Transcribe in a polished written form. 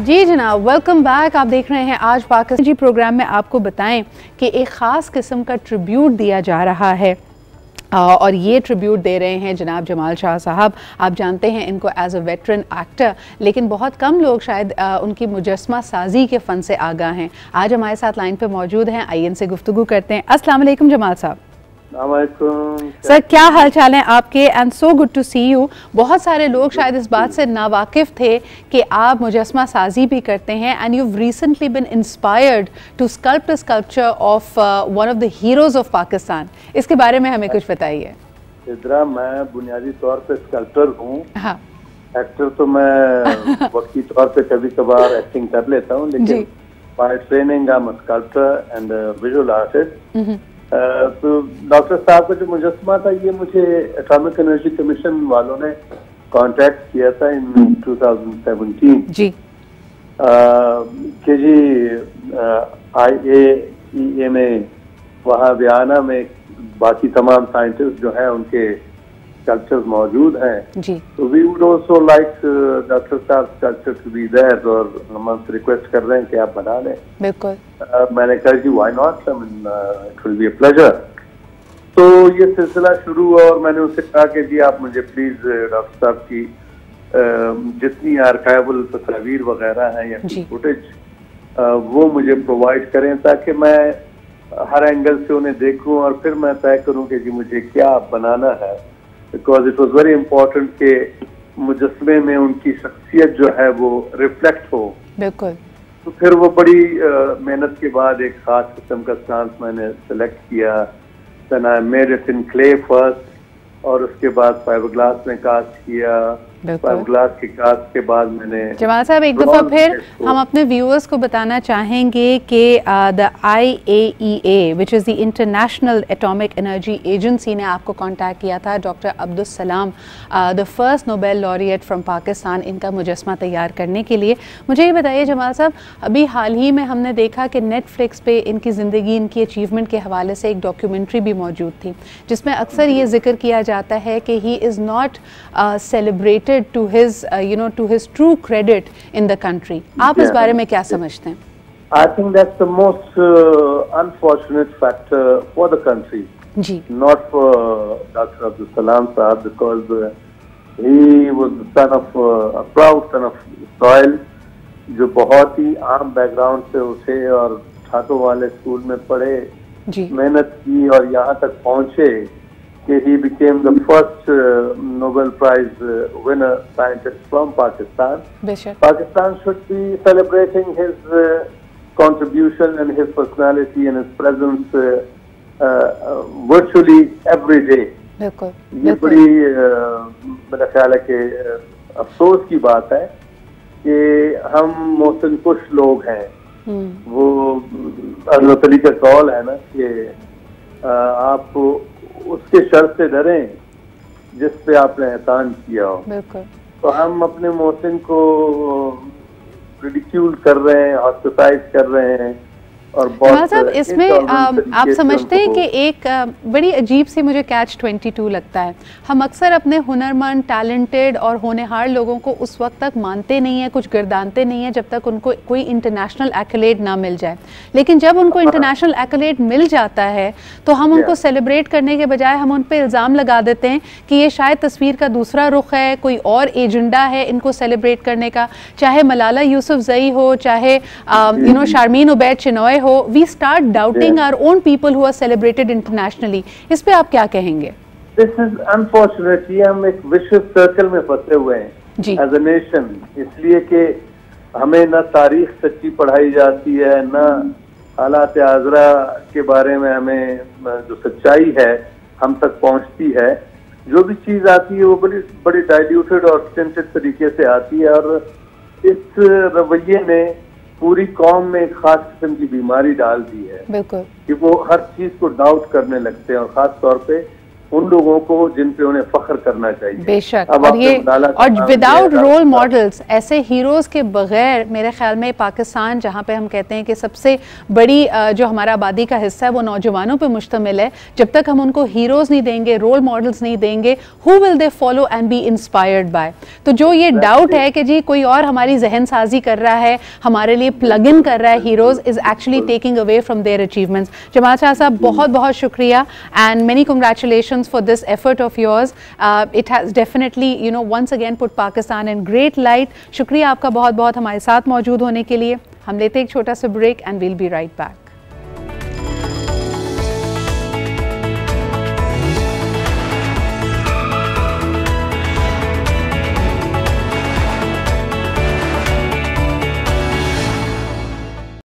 जी जनाब, welcome back. आप देख रहे हैं आज पाकिस्तान जी प्रोग्राम में आपको बताएं कि एक ख़ास किस्म का ट्रिब्यूट दिया जा रहा है और ये ट्रिब्यूट दे रहे हैं जनाब जमाल शाह साहब। आप जानते हैं इनको एज अ वेटरन एक्टर, लेकिन बहुत कम लोग शायद उनकी मुजस्मा साजी के फ़न से आगाह हैं। आज हमारे साथ लाइन पे मौजूद हैं, आइए इनसे गुफ्तगू करते हैं। अस्सलाम वालेकुम जमाल साहब। सर क्या हाल चाल है आपके? And so good to see you. बहुत सारे लोग शायद इस बात से नावाकिफ़ थे कि आप मुजस्मा साजी भी करते हैं and you recently been inspired to sculpt a sculpture of one of the heroes of Pakistan. इसके बारे में हमें कुछ बताइए। इधरा मैं बुनियादी तौर पे स्कल्प्टर हूँ। हाँ। एक्टर तो मैं वक्ती तौर पे कभी कभार एक्टिंग कर लेता हूँ, लेकिन by training I am a sculptor and visual artist. तो डॉक्टर साहब का जो मुजस्मा था ये मुझे एटॉमिक एनर्जी कमीशन वालों ने कांटेक्ट किया था इन 2017 जी कि जी IAEA में वहाँ वियना में बाकी तमाम साइंटिस्ट जो हैं उनके स्कल्पचर्स मौजूद हैं जी। तो we would also like doctor साहब स्कल्पचर टू बी देयर और हम आपसे रिक्वेस्ट कर रहे हैं कि आप बना लें। बिल्कुल। मैंने कहा जी why not, I mean it will be a pleasure. तो ये सिलसिला शुरू हुआ और मैंने उनसे कहा कि जी आप मुझे प्लीज डॉक्टर साहब की जितनी आर्काइवल तस्वीर वगैरह हैं या फुटेज वो मुझे प्रोवाइड करें ताकि मैं हर एंगल से उन्हें देखूं और फिर मैं तय करूं कि जी मुझे क्या बनाना है। Because it was very important कि मुजस्मे में उनकी शख्सियत जो है वो रिफ्लेक्ट हो। बिल्कुल। तो फिर वो बड़ी मेहनत के बाद एक खास किस्म का स्टांस मैंने सेलेक्ट किया। Then I made it in clay first और उसके बाद फाइबर ग्लास में कास्ट किया। फाइबर ग्लास के कास्ट के बाद मैंने जमाल साहब एक दफ़ा फिर हम अपने व्यूअर्स को बताना चाहेंगे कि the IAEA which is the international atomic energy agency ने आपको कांटेक्ट किया था। Doctor Abdul Salam the first Nobel laureate from Pakistan, इनका मुजस्मा तैयार करने के लिए। मुझे ये बताइए जमाल साहब, अभी हाल ही में हमने देखा कि नेटफ्लिक्स पे इनकी ज़िंदगी, इनकी अचीवमेंट के हवाले से एक डॉक्यूमेंट्री भी मौजूद थी जिसमें अक्सर ये जिक्र किया जाता है कि he is not celebrated to his to his true credit in the country. आप इस बारे में क्या समझते हैं? I think that's the most unfortunate factor for the country. Ji. Not for Dr. Abdul Salam Sahab because he was the son of a proud son of soil जो बहुत ही आम बैकग्राउंड से उठे और छात्रों वाले स्कूल में पढ़े, मेहनत की और यहाँ तक पहुँचे कि he became the first Nobel Prize winner scientist from Pakistan. Pakistan should be celebrating his contribution and his personality and his presence virtually every day. ये बड़ी मेरा ख्याल है कि अफसोस की बात है कि हम मोहसिन कुश लोग हैं। वो हज़रत अली का कौल है ना कि आप उसके शर से डरें जिस पे आपने एहसान किया हो। बिल्कुल। तो हम अपने मोहसिन को रिडिक्यूल कर रहे हैं, ऑस्ट्रेसाइज कर रहे हैं और बहुत साहब इसमें आप समझते हैं कि एक बड़ी अजीब सी मुझे catch-22 लगता है। हम अक्सर अपने हुनरमंद, टैलेंटेड और होनहार लोगों को उस वक्त तक मानते नहीं हैं, कुछ गर्दानते नहीं हैं जब तक उनको कोई इंटरनेशनल एक्कलेड ना मिल जाए। लेकिन जब उनको इंटरनेशनल एक्कलेड मिल जाता है तो हम उनको सेलिब्रेट करने के बजाय हम उन पर इल्ज़ाम लगा देते हैं कि ये शायद तस्वीर का दूसरा रुख है, कोई और एजेंडा है इनको सेलिब्रेट करने का। चाहे मलाला यूसुफजई हो, चाहे शारमीन उबैद चिनॉय हो, we start doubting our own people who are celebrated internationally. इस पे आप क्या कहेंगे? This is unfortunate. ये हम एक vicious circle में फंसे हुए हैं as a nation, इसलिए कि हमें ना तारीख सच्ची पढ़ाई जाती है, ना हालात आज़रा के बारे में हमें जो सच्चाई है हम तक पहुंचती है। जो भी चीज़ आती है वो बड़ी डाइल्यूटेड और स्टिंटेड तरीके से आती है और इस रवैये ने पूरी कौम में एक खास किस्म की बीमारी डाल दी है। बिल्कुल। कि वो हर चीज को डाउट करने लगते हैं और खास तौर पे ان لوگوں کو جن پہ انہیں فخر کرنا چاہیے. بے شک. اور یہ اور وداؤٹ رول ماڈلز، ایسے ہیروز کے بغیر میرے خیال میں پاکستان، جہاں پہ ہم کہتے ہیں کہ سب سے بڑی جو ہمارا آبادی کا حصہ ہے وہ نوجوانوں پہ مشتمل ہے، جب تک ہم ان کو ہیروز نہیں دیں گے، رول ماڈلز نہیں دیں گے، who will they follow and be inspired by؟ تو جو یہ ڈاؤٹ ہے کہ جی کوئی اور ہماری ذہن سازی کر رہا ہے، ہمارے لیے پلگ ان کر رہا ہے heroes, is actually taking away from their achievements. Jamal Shah صاحب بہت بہت شکریہ and many congratulations for this effort of yours. It has definitely, once again put Pakistan in great light. شکریہ آپ کا بہت بہت ہمارے ساتھ موجود ہونے کے لیے. ہم لیتے ایک چھوٹا سا break and we'll be right back.